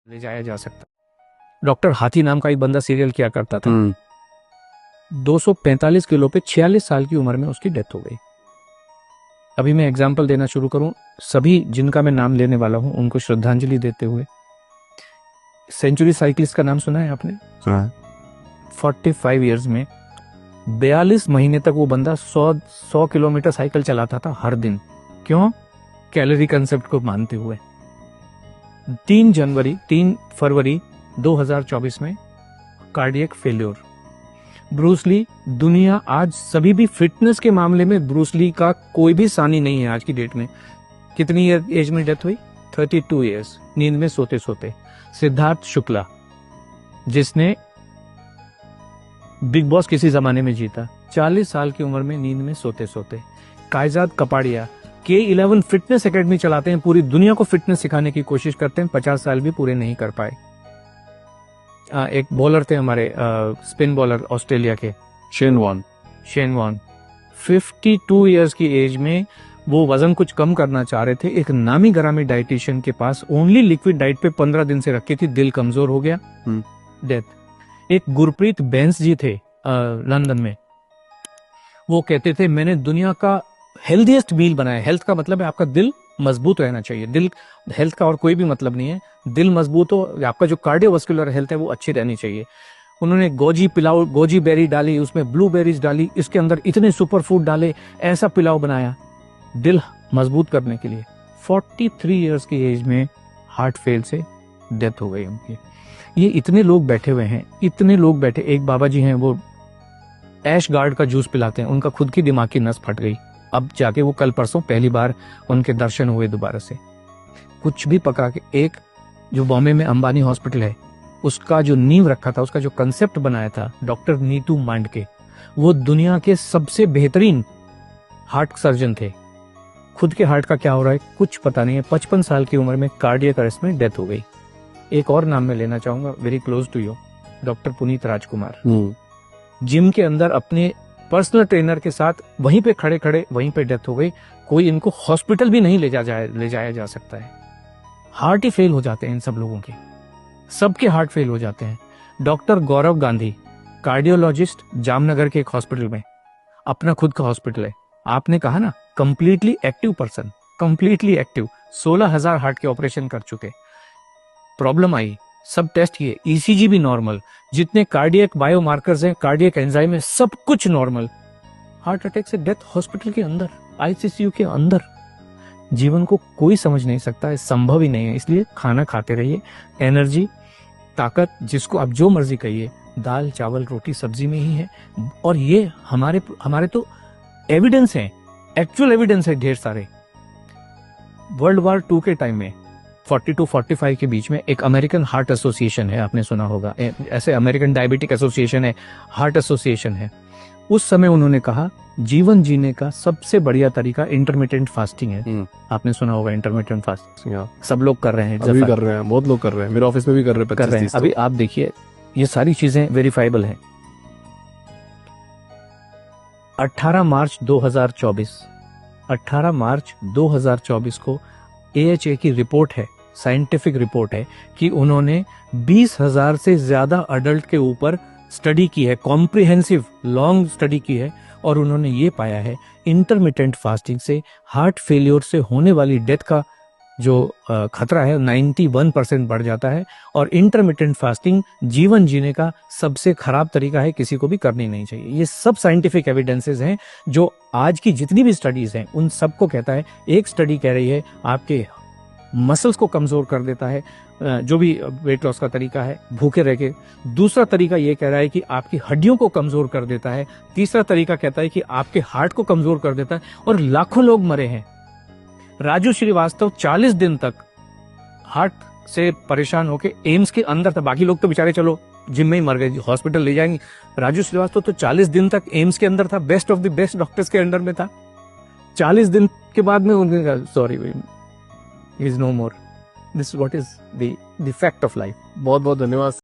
ले जाया जा सकता। डॉक्टर हाथी नाम का एक बंदा सीरियल किया करता था। 245 किलो पे 46 साल की उम्र में उसकी डेथ हो गई। अभी मैं एग्जाम्पल देना शुरू करूं, सभी जिनका मैं नाम लेने वाला हूं उनको श्रद्धांजलि देते हुए। सेंचुरी साइकिलिस्ट का नाम सुना है आपने? सुना है। 45 इयर्स में 42 महीने तक वो बंदा 100 किलोमीटर साइकिल चलाता था हर दिन। क्यों? कैलोरी कंसेप्ट को मानते हुए। 3 फरवरी 2024 में कार्डियक फेल्योर। ब्रूस ली, दुनिया आज सभी भी फिटनेस के मामले में ब्रूस ली का कोई भी सानी नहीं है आज की डेट में। कितनी एज में डेथ हुई? 32 इयर्स, नींद में सोते सोते। सिद्धार्थ शुक्ला, जिसने बिग बॉस किसी जमाने में जीता, 40 साल की उम्र में नींद में सोते सोते। कायजाद कपाड़िया K11 फिटनेस एकेडमी चलाते हैं, पूरी दुनिया को फिटनेस सिखाने की कोशिश करते हैं, 50 साल भी पूरे नहीं कर पाए। एक बॉलर थे हमारे, स्पिन बॉलर ऑस्ट्रेलिया के, शेन वॉन 52 इयर्स की एज में वो वजन कुछ कम करना चाह रहे थे। एक नामी गरामी डाइटिशियन के पास ओनली लिक्विड डाइट पे 15 दिन से रखी थी, दिल कमजोर हो गया, डेथ। एक गुरप्रीत बैंस जी थे लंदन में, वो कहते थे मैंने दुनिया का हेल्दीएस्ट मील बनाया। हेल्थ का मतलब है आपका दिल मजबूत रहना चाहिए। दिल, हेल्थ का और कोई भी मतलब नहीं है। दिल मजबूत हो, आपका जो कार्डियोवास्कुलर हेल्थ है वो अच्छी रहनी चाहिए। उन्होंने गोजी पिलाओ, गोजी बेरी डाली, उसमें ब्लूबेरीज डाली, इसके अंदर इतने सुपर फूड डाले, ऐसा पिलाओ बनाया दिल मजबूत करने के लिए। 43 इयर्स की एज में हार्ट फेल से डेथ हो गई उनकी। ये इतने लोग बैठे हुए हैं, इतने लोग बैठे। एक बाबा जी हैं, वो ऐश गार्ड का जूस पिलाते हैं, उनका खुद की दिमाग की नस फट गई। अब जाके वो कल परसों पहली बार उनके दर्शन हुए दोबारा से। कुछ भी पका के, एक जो बॉम्बे में अंबानी हॉस्पिटल है, उसका जो नींव रखा था, उसका जो कंसेप्ट बनाया था डॉक्टर नीतू मांडके, वो दुनिया के सबसे बेहतरीन हार्ट सर्जन थे। खुद के हार्ट का क्या हो रहा है कुछ पता नहीं है। 55 साल की उम्र में कार्डियक अरेस्ट में डेथ हो गई। एक और नाम मैं लेना चाहूंगा, very close to you, doctor Puneet Rajkumar. Gym के अंदर अपने पर्सनल ट्रेनर के साथ वहीं पे खड़े खड़े वहीं पे डेथ हो गई। कोई इनको हॉस्पिटल भी नहीं ले जाया जा सकता है। हार्ट ही फेल हो जाते हैं इन सब लोगों के, सबके हार्ट फेल हो जाते हैं। डॉक्टर गौरव गांधी, कार्डियोलॉजिस्ट, जामनगर के एक हॉस्पिटल में, अपना खुद का हॉस्पिटल है। आपने कहा ना completely active person, completely active, 16,000 heart के ऑपरेशन कर चुके। प्रॉब्लम आई, सब टेस्ट किए, ईसीजी भी नॉर्मल, जितने कार्डियक बायोमार्कर्स हैं, कार्डियक एंजाइम है, सब कुछ नॉर्मल। हार्ट अटैक से डेथ हॉस्पिटल के अंदर, आईसीयू के अंदर। जीवन को कोई समझ नहीं सकता है, संभव ही नहीं है। इसलिए खाना खाते रहिए, एनर्जी, ताकत, जिसको आप जो मर्जी कहिए, दाल चावल रोटी सब्जी में ही है। और ये हमारे तो एविडेंस है, एक्चुअल एविडेंस है ढेर सारे। वर्ल्ड वॉर 2 के टाइम में 42-45 के बीच में एक अमेरिकन हार्ट एसोसिएशन है, आपने सुना होगा, ऐसे अमेरिकन डायबिटिक एसोसिएशन है, हार्ट एसोसिएशन है। उस समय उन्होंने कहा जीवन जीने का सबसे बढ़िया तरीका इंटरमिटेंट फास्टिंग है। आपने सुना होगा इंटरमिटेंट फास्टिंग, सब लोग कर रहे हैं, अभी कर रहे हैं, बहुत लोग कर रहे हैं, मेरे ऑफिस में भी कर रहे हैं। अभी आप देखिए, ये सारी चीजें वेरीफाइबल हैं। 18 मार्च 2024 को AHA की रिपोर्ट है, साइंटिफिक रिपोर्ट है, कि उन्होंने 20,000 से ज्यादा अडल्ट के ऊपर स्टडी की है, कॉम्प्रिहेंसिव लॉन्ग स्टडी की है, और उन्होंने ये पाया है इंटरमिटेंट फास्टिंग से हार्ट फेलियर से होने वाली डेथ का जो खतरा है 91% बढ़ जाता है। और इंटरमिटेंट फास्टिंग जीवन जीने का सबसे खराब तरीका है, किसी को भी करनी नहीं चाहिए। ये सब साइंटिफिक एविडेंसेस हैं, जो आज की जितनी भी स्टडीज हैं उन सबको कहता है। एक स्टडी कह रही है आपके मसल्स को कमजोर कर देता है, जो भी वेट लॉस का तरीका है, भूखे रह के। दूसरा तरीका ये कह रहा है कि आपकी हड्डियों को कमजोर कर देता है। तीसरा तरीका कहता है कि आपके हार्ट को कमजोर कर देता है। और लाखों लोग मरे हैं। राजू श्रीवास्तव 40 दिन तक हार्ट से परेशान होके एम्स के अंदर था। बाकी लोग तो बेचारे चलो जिम में ही मर गए, हॉस्पिटल ले जाएंगे। राजू श्रीवास्तव तो 40 दिन तक एम्स के अंदर था, best of the best doctors के अंडर में था। 40 दिन के बाद में उन्होंने कहा sorry, is no more. This what is the fact of life. बहुत बहुत धन्यवाद।